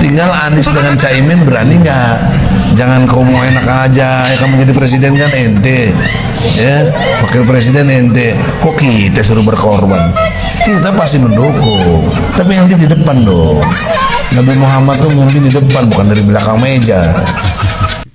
tinggal Anies dengan Caimin berani nggak? Jangan kau mau enak aja, ya kamu jadi presiden kan ente, ya wakil presiden ente, kok kita suruh berkorban? Kita pasti mendukung, tapi yang di depan dong. Nabi Muhammad tuh mungkin di depan, bukan dari belakang meja.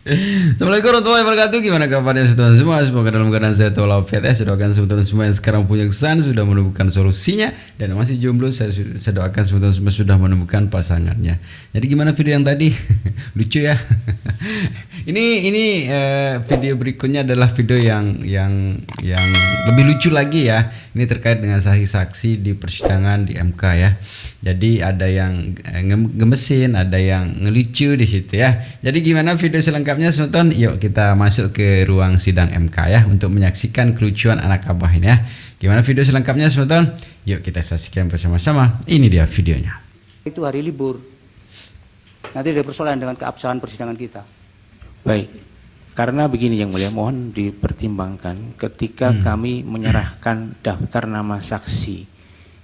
Assalamualaikum warahmatullahi wabarakatuh. Gimana kabarnya saudara semua? Semoga dalam keadaan sehat walafiat ya. Saya doakan saudara semua yang sekarang punya kesan sudah menemukan solusinya, dan masih jomblo saya doakan saudara semua sudah menemukan pasangannya. Jadi gimana video yang tadi? Lucu ya. Ini video berikutnya adalah video yang lebih lucu lagi ya. Ini terkait dengan saksi di persidangan di MK ya. Jadi ada yang ngemesin, ada yang ngelucu di situ ya. Jadi gimana video selengkapnya Sultan? Yuk kita masuk ke ruang sidang MK ya untuk menyaksikan kelucuan anak abah ini ya. Gimana video selengkapnya Sultan? Yuk kita saksikan bersama-sama. Ini dia videonya. Itu hari libur. Nanti ada persoalan dengan keabsahan persidangan kita. Baik, karena begini yang mulia, mohon dipertimbangkan ketika kami menyerahkan daftar nama saksi,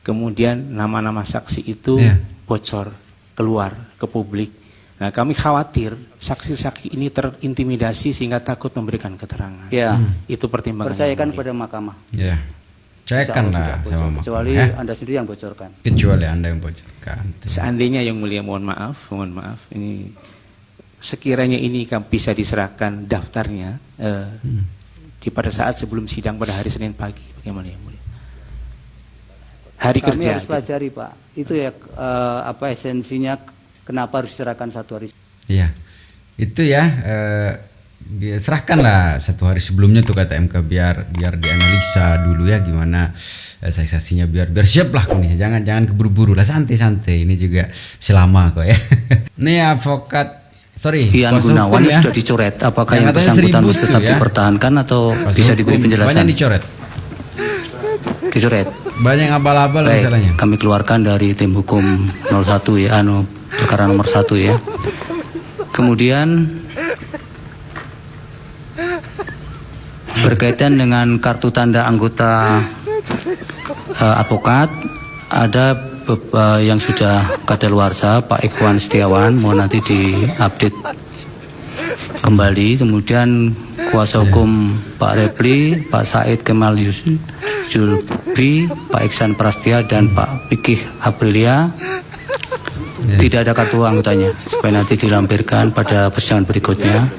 kemudian nama-nama saksi itu bocor keluar ke publik. Nah, kami khawatir saksi-saksi ini terintimidasi sehingga takut memberikan keterangan. Ya, itu pertimbangan. percayakan pada mahkamah. Ya, percayakan lah sama mahkamah. Kecuali Ya. Anda sendiri yang bocorkan. Kecuali Anda yang bocorkan. Seandainya yang mulia, mohon maaf, ini sekiranya ini bisa diserahkan daftarnya pada saat sebelum sidang pada hari Senin pagi, bagaimana yang mulia? Hari Kami kerja. harus pelajari Pak. Itu ya apa esensinya kenapa harus diserahkan satu hari. Iya, itu ya. Serahkanlah satu hari sebelumnya tuh kata MK biar dianalisa dulu ya gimana saksinya biar siap lah kondisi. Jangan keburu-buru lah, santai-santai. Ini juga selama kok ya. Ini advokat. Ian Gunawan ya. sudah dicoret. Apakah yang bersangkutan mesti tetap dipertahankan atau bisa diberi penjelasan? Banyak dicoret. Dicoret. Banyak abal-abal masalahnya. Kami keluarkan dari tim hukum 01 ya, perkara nomor 1 ya. Kemudian berkaitan dengan kartu tanda anggota advokat, ada yang sudah kadaluarsa, Pak Ikhwan Setiawan, mau nanti diupdate kembali. Kemudian kuasa hukum Pak Repli, Pak Said Kemal Julbi, Pak Iksan Prastia, dan Pak Fikih Aprilia. Tidak ada kartu anggotanya, supaya nanti dilampirkan pada persidangan berikutnya.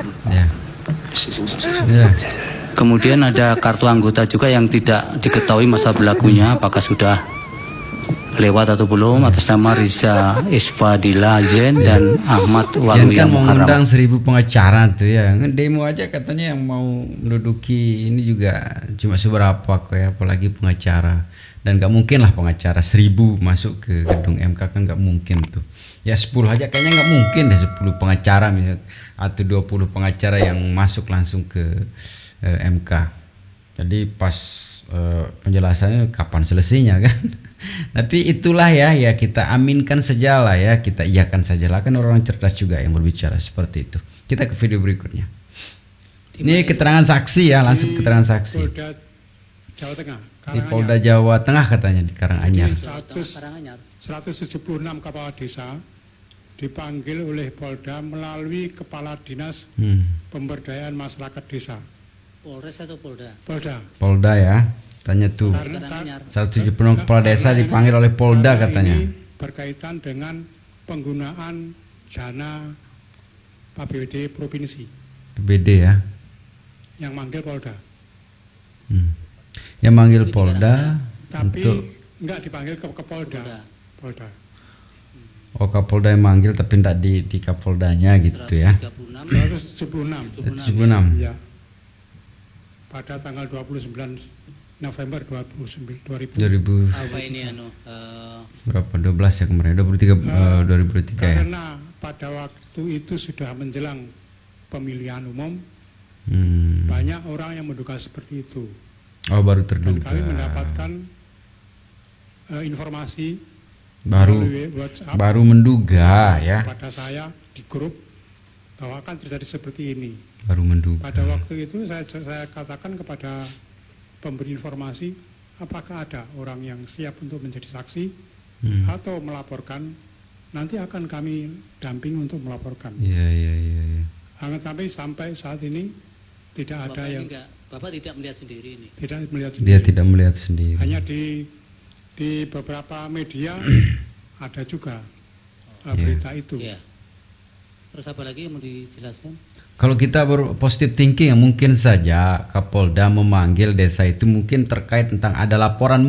Kemudian ada kartu anggota juga yang tidak diketahui masa berlakunya, apakah sudah lewat atau belum, atas nama Riza Isfadila Zen dan Ahmad Waluya kan Muharram. mengundang 1000 pengacara tuh ya. Demo aja katanya yang mau menduduki ini juga cuma seberapa kok ya, apalagi pengacara. Dan gak mungkin lah pengacara 1000 masuk ke gedung MK, kan gak mungkin tuh. Ya 10 aja kayaknya gak mungkin deh 10 pengacara misalnya, atau 20 pengacara yang masuk langsung ke MK. Jadi pas penjelasannya kapan selesainya kan. Tapi itulah ya kita aminkan sajalah ya, kita iyakan sajalah, kan orang cerdas juga yang berbicara seperti itu. Kita ke video berikutnya. Ini keterangan saksi ya, langsung keterangan saksi. Polda Jawa Tengah. Di Polda Jawa Tengah katanya di Karanganyar. 176 kepala desa dipanggil oleh Polda melalui Kepala Dinas Pemberdayaan Masyarakat Desa. Polres atau Polda? Polda ya. Tanya tuh. 176 kepala desa dipanggil oleh Polda katanya. Ini berkaitan dengan penggunaan dana APBD provinsi. PBD ya. Yang manggil Polda. Yang manggil Polda Tapi untuk enggak dipanggil ke Polda. Polda. Oh, Kapolda yang manggil tapi tidak di Kapoldanya gitu ya. 176. 176. Ya. Pada tanggal 29 November 2000. Apa ini Berapa? 12 ya kemarin. 2023 ya. Karena pada waktu itu sudah menjelang pemilihan umum, banyak orang yang menduga seperti itu. Oh, baru Dan terduga. kami mendapatkan informasi Baru WhatsApp menduga ya. pada saya di grup bahwa akan terjadi seperti ini. Baru menduga. Pada waktu itu saya katakan kepada pemberi informasi, apakah ada orang yang siap untuk menjadi saksi atau melaporkan nanti akan kami damping untuk melaporkan. Iya. Sampai saat ini tidak ada yang Bapak tidak melihat sendiri ini. tidak melihat sendiri. Dia tidak melihat sendiri. Hanya di beberapa media ada juga berita itu. Iya. Terus apa lagi yang mau dijelaskan? Kalau kita berpositif thinking, mungkin saja Kapolda memanggil desa itu mungkin terkait tentang ada laporan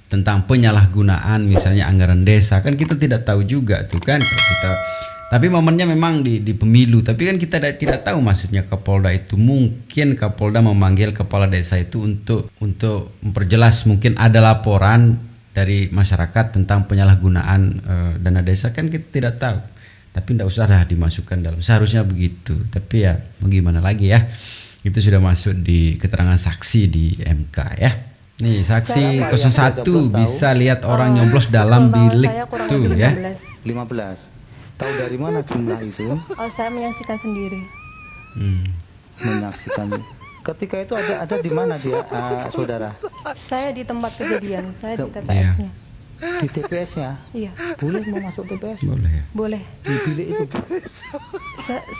tentang penyalahgunaan misalnya anggaran desa, kan kita tidak tahu juga tuh kan kita. Tapi momennya memang di pemilu, tapi kan kita tidak tahu maksudnya Kapolda itu. Mungkin Kapolda memanggil kepala desa itu untuk memperjelas, mungkin ada laporan dari masyarakat tentang penyalahgunaan dana desa, kan kita tidak tahu. Tapi tidak usah dimasukkan dalam, seharusnya begitu. Tapi ya bagaimana lagi ya, itu sudah masuk di keterangan saksi di MK ya. Nih saksi 01 bisa lihat orang nyoblos dalam bilik tuh ya. 15. Tahu dari mana jumlah itu? Oh, saya menyaksikan sendiri. Menyaksikan. Ketika itu ada di mana dia, saudara? Saya di tempat kejadian, saya di Iya. TPS-nya. Di TPS-nya? Iya, Boleh mau masuk TPS? Boleh ya. boleh. Di bilik itu?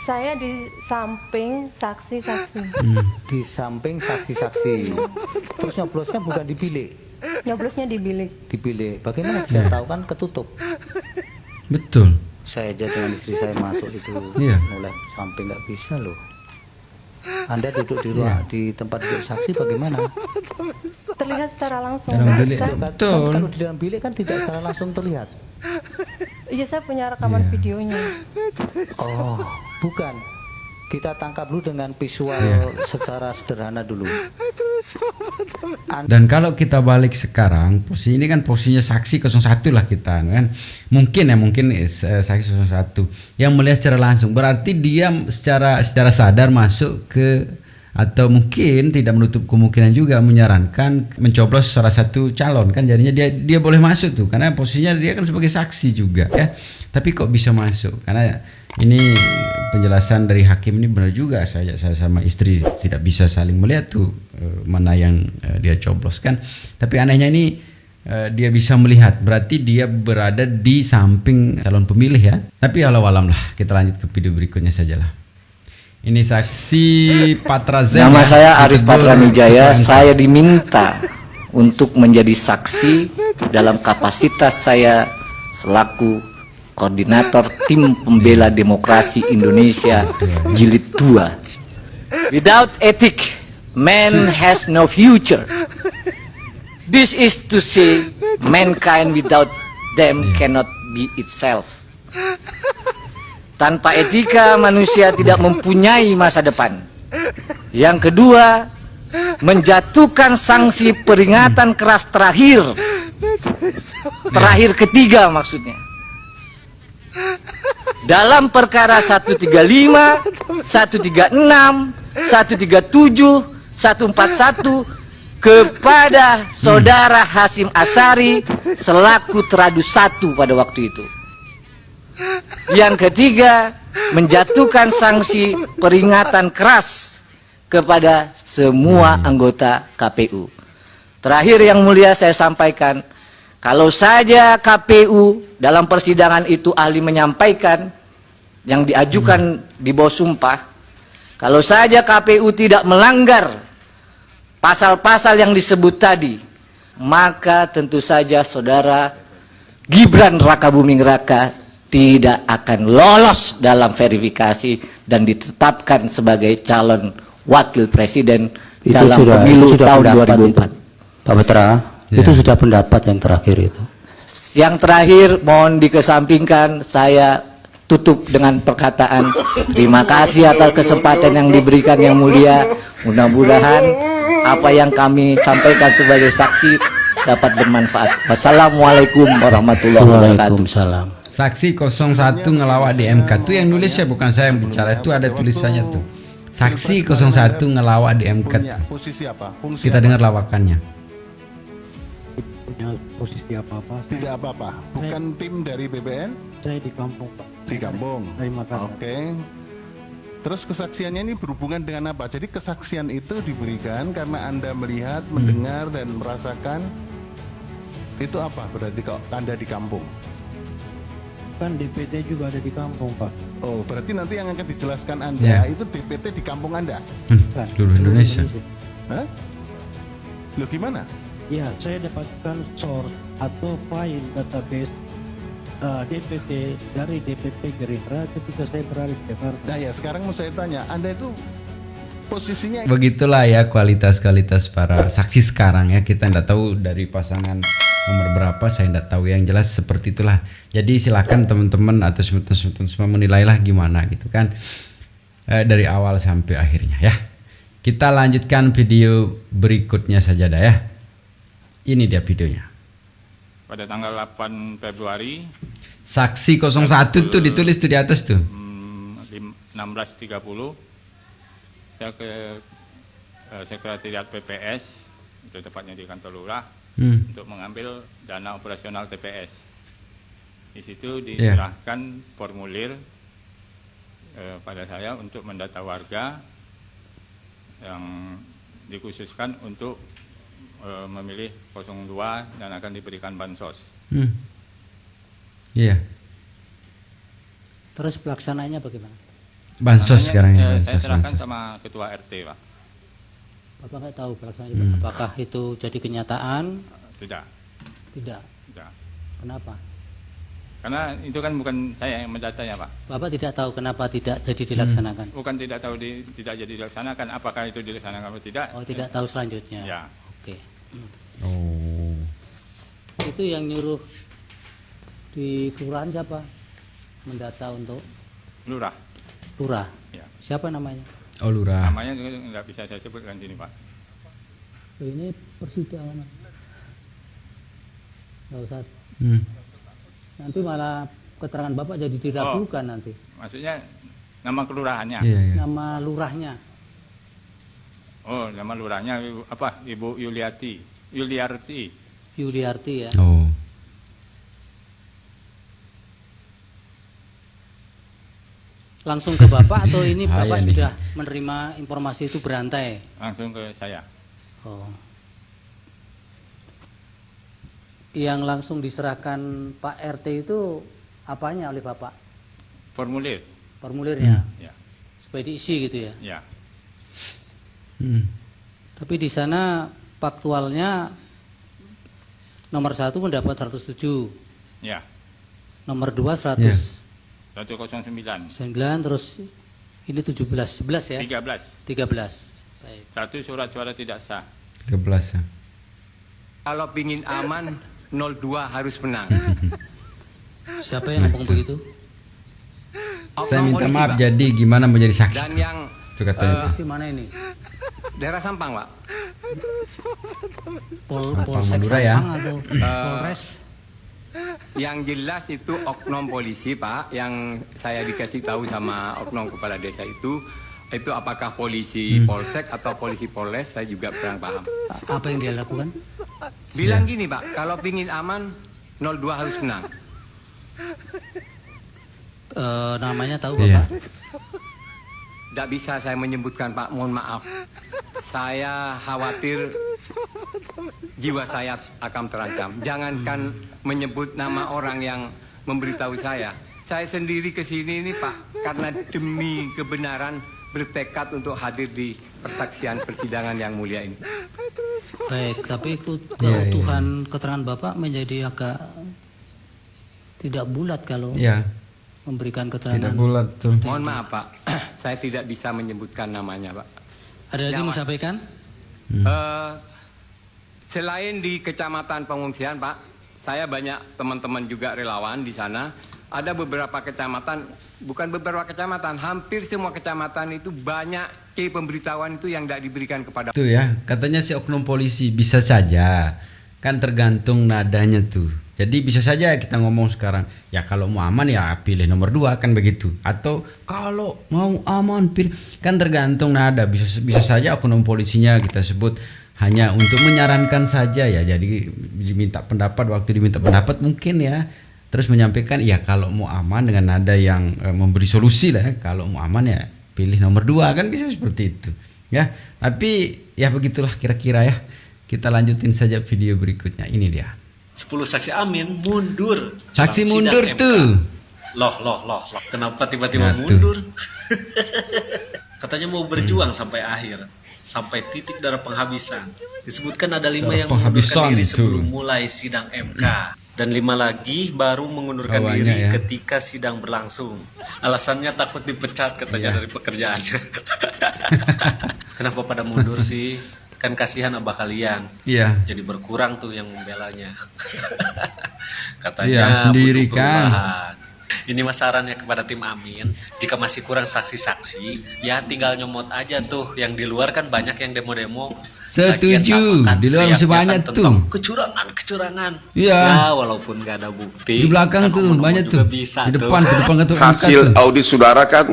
Saya di samping saksi-saksi. Di samping saksi-saksi. Terus nyoblosnya bukan di bilik? Nyoblosnya di bilik. Di bilik. Bagaimana bisa tahu, kan ketutup? Betul. Saya aja dengan istri saya masuk itu Iya. mulai samping, nggak bisa loh. Anda duduk di ruang di tempat duduk saksi bagaimana? Terlihat secara langsung. Dalam bilik. Saya- Betul. Kalau di dalam bilik kan tidak secara langsung terlihat. Iya, saya punya rekaman Iya. videonya. Oh, bukan. Kita tangkap dulu dengan visual secara sederhana dulu. Dan kalau kita balik sekarang, posisi ini kan posisinya saksi 01 lah kita kan. Mungkin saksi 01 yang melihat secara langsung, berarti dia secara sadar masuk ke, atau mungkin tidak menutup kemungkinan juga menyarankan mencoblos salah satu calon, kan jadinya dia boleh masuk tuh karena posisinya dia kan sebagai saksi juga ya. Tapi kok bisa masuk? Karena ini penjelasan dari hakim ini benar juga, saya sama istri tidak bisa saling melihat tuh mana yang dia coblos kan. Tapi anehnya ini dia bisa melihat, berarti dia berada di samping calon pemilih ya. Tapi walau-alam lah, kita lanjut ke video berikutnya sajalah. Ini saksi Patra Zen. Nama ya. saya Arif Gubernur Patramijaya. MK. Saya diminta untuk menjadi saksi dalam kapasitas saya selaku koordinator tim pembela demokrasi Indonesia jilid 2. Without ethic, man has no future. This is to say, mankind without them cannot be itself. Tanpa etika, manusia tidak mempunyai masa depan. Yang kedua, menjatuhkan sanksi peringatan keras terakhir. Terakhir ketiga maksudnya. Dalam perkara 135, 136, 137, 141 kepada saudara Hasyim Asyari selaku teradu 1 pada waktu itu. Yang ketiga, menjatuhkan sanksi peringatan keras kepada semua anggota KPU. Terakhir yang mulia saya sampaikan, kalau saja KPU dalam persidangan itu ahli menyampaikan yang diajukan di bawah sumpah, kalau saja KPU tidak melanggar pasal-pasal yang disebut tadi, maka tentu saja saudara Gibran Rakabuming Raka tidak akan lolos dalam verifikasi dan ditetapkan sebagai calon wakil presiden dalam pemilu tahun 2004. Pak Petra, itu sudah pendapat yang terakhir itu. Yang terakhir mohon dikesampingkan, saya tutup dengan perkataan terima kasih atas kesempatan yang diberikan yang mulia. Mudah-mudahan apa yang kami sampaikan sebagai saksi dapat bermanfaat. Wassalamualaikum warahmatullahi wabarakatuh. Waalaikumsalam. Saksi 01 ngelawak di MK tuh yang nulis ya, bukan saya yang bicara, itu ada tulisannya tuh. Saksi 01 ngelawak di MK tuh. Posisi apa? Fungsi Kita apa? dengar lawakannya. Punya posisi apa-apa. Tidak apa-apa. Bukan tim dari BPN Saya di kampung, Pak. di kampung. Dari Makassar. Oke. Terus kesaksiannya ini berhubungan dengan apa? Jadi kesaksian itu diberikan karena Anda melihat, mendengar dan merasakan. Itu apa berarti kalau Anda di kampung? kan DPT juga ada di kampung Pak. Oh, berarti nanti yang akan dijelaskan Ya. Anda itu DPT di kampung Anda? Kan? Seluruh Indonesia. Hah? Loh gimana? Ya, saya dapatkan source atau file database DPT dari DPP Gerindra ketika saya berada di Jakarta. Nah ya, sekarang mau saya tanya, Anda itu posisinya Begitulah ya kualitas-kualitas para saksi sekarang ya. Kita nggak tahu dari pasangan nomor berapa, saya nggak tahu, yang jelas seperti itulah. Jadi silakan teman-teman atau teman-teman semua menilailah gimana gitu kan, dari awal sampai akhirnya ya. Kita lanjutkan video berikutnya saja dah ya. Ini dia videonya. Pada tanggal 8 Februari Saksi 01 tuh ditulis tuh di atas tuh. 16.30 saya ke sekretariat PPS, itu tepatnya di kantor lurah, untuk mengambil dana operasional TPS. Di situ diserahkan formulir pada saya untuk mendata warga yang dikhususkan untuk memilih 02 dan akan diberikan bansos. Iya. Terus pelaksanaannya bagaimana? Bansos sekarang ya. Saya serahkan sama ketua RT, Pak. Bapak nggak tahu pelaksanaannya. Apakah itu jadi kenyataan? Tidak. Tidak. Tidak. Kenapa? Karena itu kan bukan saya yang mendatanya, Pak. Bapak tidak tahu kenapa tidak jadi dilaksanakan. Bukan tidak tahu tidak jadi dilaksanakan. Apakah itu dilaksanakan atau tidak? Oh, tidak tahu selanjutnya. Ya. Oke. Oh. Itu yang nyuruh di kelurahan siapa? Mendata untuk Lurah. lurah. Ya. Siapa namanya? Oh, lurah. Namanya nggak bisa saya sebutkan sini, Pak. Ini persidangan. Nggak usah. Nanti malah keterangan Bapak jadi diragukan nanti. Maksudnya nama kelurahannya? Iya, iya. Nama lurahnya. Oh, nama lurahnya apa? Ibu Yuliarti. Yuliarti ya. Oh. Langsung ke Bapak atau ini Bahaya Bapak nih. sudah menerima informasi itu berantai? Langsung ke saya. Oh. Yang langsung diserahkan Pak RT itu apanya oleh Bapak? Formulir. Formulirnya. Ya. Supaya diisi gitu ya. Ya. Tapi di sana faktualnya nomor 1 mendapat 107. Ya. Nomor 2 100. 109. 9 terus ini 17, 11 ya? 13. 13. Baik. 1 surat suara tidak sah. 13 ya. Kalau pingin aman 02 harus menang. Siapa yang ngomong begitu? Saya Oknum minta polisi, maaf, Pak. jadi gimana menjadi saksi? Dan yang Itu katanya itu. Polisi mana ini? daerah Sampang, Pak. Polsek Madura ya? Sampang atau Polres? Yang jelas itu oknum polisi, Pak, yang saya dikasih tahu sama oknum kepala desa itu apakah polisi polsek atau polisi polres, saya juga kurang paham. Apa yang dia lakukan? Bilang gini, Pak, kalau pingin aman 02 harus menang. Namanya tahu Iya. Bapak? Tidak bisa saya menyebutkan, Pak, mohon maaf. Saya khawatir jiwa saya akan terancam. Jangankan menyebut nama orang yang memberitahu saya. Saya sendiri ke sini ini, Pak, karena demi kebenaran bertekad untuk hadir di persaksian persidangan yang mulia ini. Baik, tapi keutuhan keterangan Bapak menjadi agak tidak bulat kalau memberikan keterangan. Tidak bulat tuh. Mohon maaf, Pak, saya tidak bisa menyebutkan namanya, Pak. Ada lagi mau sampaikan? Selain di kecamatan pengungsian, Pak, saya banyak teman-teman juga relawan di sana. Ada beberapa kecamatan, bukan beberapa kecamatan, hampir semua kecamatan itu banyak pemberitahuan itu yang tidak diberikan kepada. Tuh ya, katanya si oknum polisi bisa saja, kan tergantung nadanya tuh. Jadi bisa saja kita ngomong sekarang, ya kalau mau aman ya pilih nomor 2 kan begitu. Atau kalau mau aman pilih, kan tergantung nada. Bisa saja oknum polisinya kita sebut hanya untuk menyarankan saja ya. Jadi diminta pendapat, waktu diminta pendapat mungkin ya. Terus menyampaikan ya kalau mau aman dengan nada yang memberi solusi lah. Kalau mau aman ya pilih nomor 2 kan bisa seperti itu. Ya, tapi ya begitulah kira-kira ya. Kita lanjutin saja video berikutnya. Ini dia. 10 saksi amin mundur. Saksi dalam mundur sidang MK. tuh. Loh. Kenapa tiba-tiba mundur? Katanya mau berjuang sampai akhir, sampai titik darah penghabisan. Disebutkan ada 5 yang mengundurkan diri sebelum mulai sidang MK. Dan 5 lagi baru mengundurkan diri ketika sidang berlangsung. Alasannya takut dipecat katanya dari pekerjaannya. Kenapa pada mundur sih? Kan kasihan abah kalian. Jadi berkurang tuh yang membelanya. Katanya sendiri butuh perubahan. Ini mas sarannya kepada tim Amin, jika masih kurang saksi-saksi, ya tinggal nyomot aja tuh. Yang di luar kan banyak yang demo-demo. Setuju, di luar masih banyak tuh. Kecurangan. Iya. Ya walaupun gak ada bukti. Di belakang tuh banyak tuh. Di depan tuh. Hasil audit saudara kan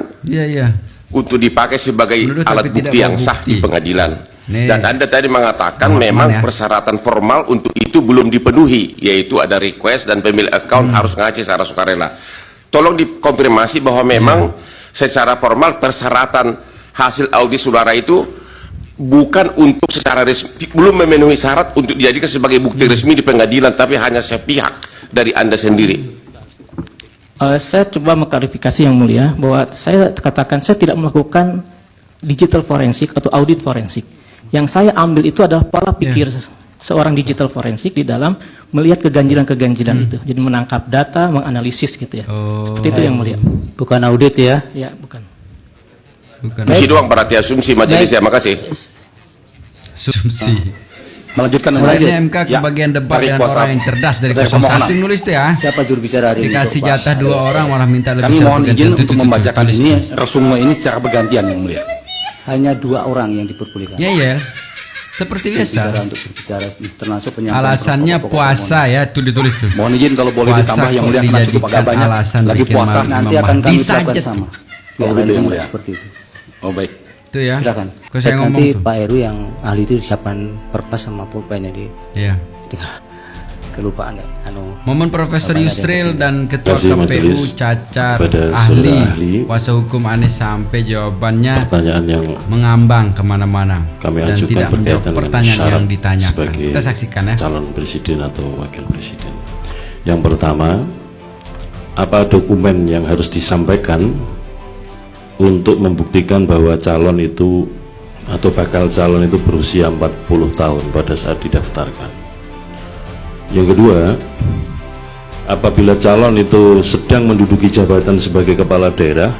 untuk dipakai sebagai alat bukti yang sah di pengadilan. Dan Anda tadi mengatakan memang persyaratan formal untuk itu belum dipenuhi, yaitu ada request dan pemilik account harus ngaji secara sukarela. Tolong dikonfirmasi bahwa memang secara formal persyaratan hasil audit saudara itu bukan untuk secara resmi, belum memenuhi syarat untuk dijadikan sebagai bukti resmi di pengadilan, tapi hanya sepihak dari Anda sendiri. Saya coba mengklarifikasi yang mulia bahwa saya katakan saya tidak melakukan digital forensik atau audit forensik. Yang saya ambil itu adalah pola pikir seorang digital forensik di dalam melihat keganjilan-keganjilan itu. Jadi menangkap data, menganalisis gitu ya. Seperti itu yang mulia. Bukan audit ya? Ya, bukan. Isi doang berarti asumsi majelis ya, makasih. Asumsi. Melanjutkan Mulainya MK ke bagian debat dengan orang yang cerdas dari 01 nulis tuh ya. Siapa juru bicara hari ini? Dikasih jatah 2 orang malah minta lebih. Kami mohon izin untuk membacakan ini resume ini secara bergantian yang mulia. Hanya 2 orang yang diperbolehkan. Iya. Seperti biasa. Untuk berbicara termasuk penyampaian. Alasannya puasa ya, tuh ditulis tuh. Mohon izin kalau boleh ditambah yang mulia karena cukup agak banyak. Lagi puasa nanti akan kami lakukan sama. Yang mulia. Seperti itu. Oh baik. Itu ya. Silakan. Saya ngomong nanti tuh. Pak Heru yang ahli itu siapkan kertas sama pulpennya di. Iya. Kelupaan ya. Momen Profesor Yusril dan Ketua Kasih KPU majelis Cacar pada ahli kuasa hukum Anies sampai jawabannya pertanyaan yang mengambang kemana-mana kami dan ajukan tidak menjawab berkaitan pertanyaan dengan yang ditanyakan. sebagai Kita saksikan ya. calon presiden atau wakil presiden. Yang pertama, apa dokumen yang harus disampaikan untuk membuktikan bahwa calon itu atau bakal calon itu berusia 40 tahun pada saat didaftarkan. Yang kedua, apabila calon itu sedang menduduki jabatan sebagai kepala daerah,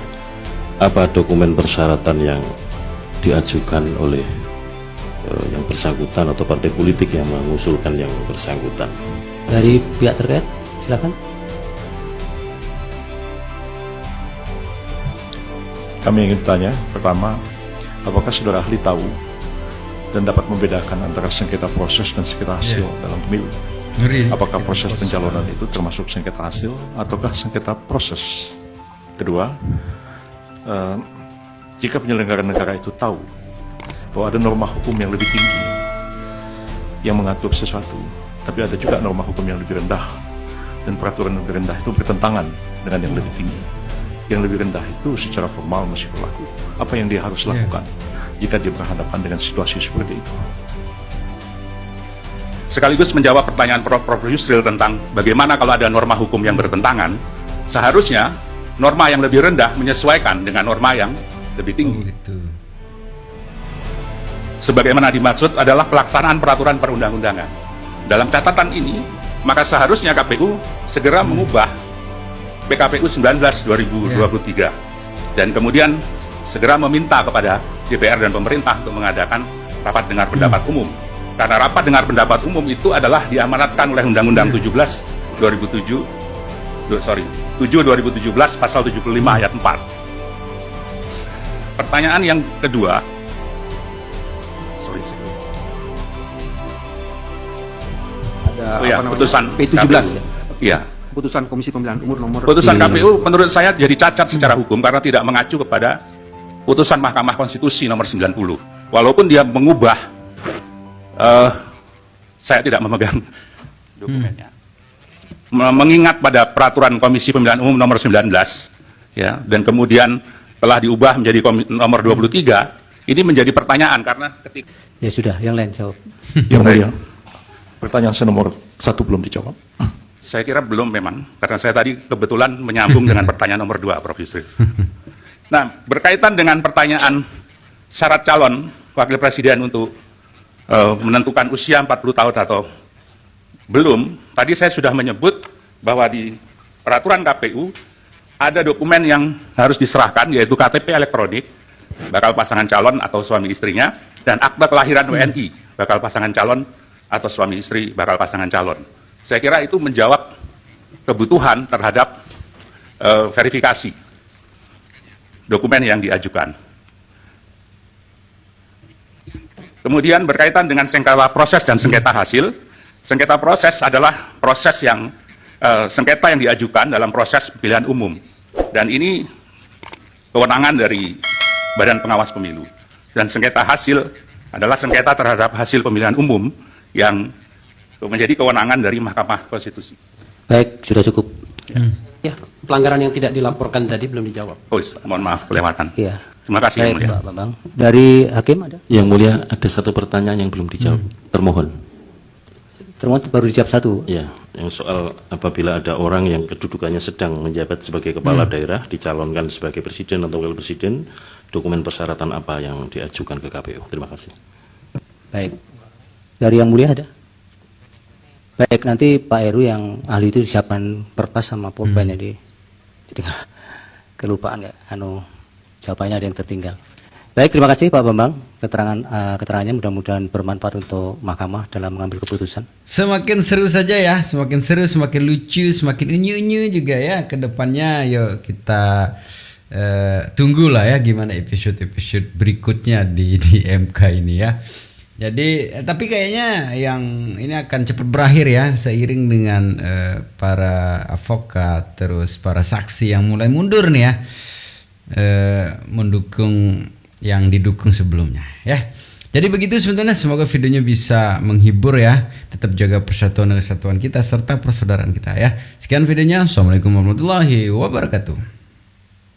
apa dokumen persyaratan yang diajukan oleh yang bersangkutan atau partai politik yang mengusulkan yang bersangkutan? Dari pihak terkait, silakan. Kami ingin tanya, pertama, apakah saudara ahli tahu dan dapat membedakan antara sengketa proses dan sengketa hasil dalam pemilu? Apakah proses pencalonan itu termasuk sengketa hasil ataukah sengketa proses? Kedua, jika penyelenggara negara itu tahu bahwa ada norma hukum yang lebih tinggi yang mengatur sesuatu, tapi ada juga norma hukum yang lebih rendah, dan peraturan lebih rendah itu bertentangan dengan yang lebih tinggi. Yang lebih rendah itu secara formal masih berlaku. Apa yang dia harus lakukan jika dia berhadapan dengan situasi seperti itu? Sekaligus menjawab pertanyaan Prof. Yusril tentang bagaimana kalau ada norma hukum yang bertentangan, seharusnya norma yang lebih rendah menyesuaikan dengan norma yang lebih tinggi. Sebagaimana dimaksud adalah pelaksanaan peraturan perundang-undangan. Dalam catatan ini, maka seharusnya KPU segera mengubah PKPU 19/2023 dan kemudian segera meminta kepada DPR dan pemerintah untuk mengadakan rapat dengar pendapat umum. Karena rapat dengar pendapat umum itu adalah diamanatkan oleh Undang-Undang 7/2017 pasal 75 ayat 4. Pertanyaan yang kedua, ada putusan P17 ya. Putusan Komisi Pemilihan Umum nomor Putusan KPU menurut saya jadi cacat secara hukum karena tidak mengacu kepada putusan Mahkamah Konstitusi nomor 90. Walaupun dia mengubah, saya tidak memegang dokumennya. Mengingat pada peraturan Komisi Pemilihan Umum nomor 19, ya, dan kemudian telah diubah menjadi nomor 23, ini menjadi pertanyaan karena ketika... Ya sudah, yang lain jawab. Yang mulia, pertanyaan saya nomor 1 belum dijawab. Saya kira belum memang, karena saya tadi kebetulan menyambung dengan pertanyaan nomor 2, Prof. Yusril. Nah, berkaitan dengan pertanyaan syarat calon wakil presiden untuk menentukan usia 40 tahun atau belum, tadi saya sudah menyebut bahwa di peraturan KPU ada dokumen yang harus diserahkan, yaitu KTP elektronik bakal pasangan calon atau suami istrinya, dan akta kelahiran WNI bakal pasangan calon atau suami istri bakal pasangan calon. Saya kira itu menjawab kebutuhan terhadap verifikasi dokumen yang diajukan. Kemudian berkaitan dengan sengketa proses dan sengketa hasil. Sengketa proses adalah proses yang sengketa yang diajukan dalam proses pemilihan umum. Dan ini kewenangan dari Badan Pengawas Pemilu. Dan sengketa hasil adalah sengketa terhadap hasil pemilihan umum yang menjadi kewenangan dari Mahkamah Konstitusi. Baik, sudah cukup. Ya, pelanggaran yang tidak dilaporkan tadi belum dijawab. Oh, mohon maaf, kelewatan. Iya. Terima kasih, baik, Yang Mulia. Pak Bambang. Dari Hakim ada? Yang Mulia, ada satu pertanyaan yang belum dijawab. Termohon. Termohon baru dijawab satu. Ya, yang soal apabila ada orang yang kedudukannya sedang menjabat sebagai kepala daerah, dicalonkan sebagai presiden atau wakil presiden, dokumen persyaratan apa yang diajukan ke KPU? Terima kasih. Baik. Dari Yang Mulia ada? Baik, nanti Pak Heru yang ahli itu disiapkan kertas sama pulpen jadi kelupaan ya, jawabannya ada yang tertinggal. Baik, terima kasih Pak Bambang, keterangannya mudah-mudahan bermanfaat untuk Mahkamah dalam mengambil keputusan. Semakin seru saja ya, semakin seru, semakin lucu, semakin unyu-unyu juga ya ke depannya. Yuk kita tunggulah ya gimana episode-episode berikutnya di MK ini ya. Jadi tapi kayaknya yang ini akan cepat berakhir ya seiring dengan para advokat terus para saksi yang mulai mundur nih ya, mendukung yang didukung sebelumnya ya. Jadi begitu sebetulnya, semoga videonya bisa menghibur ya. Tetap jaga persatuan dan kesatuan kita serta persaudaraan kita ya. Sekian videonya. Assalamualaikum warahmatullahi wabarakatuh.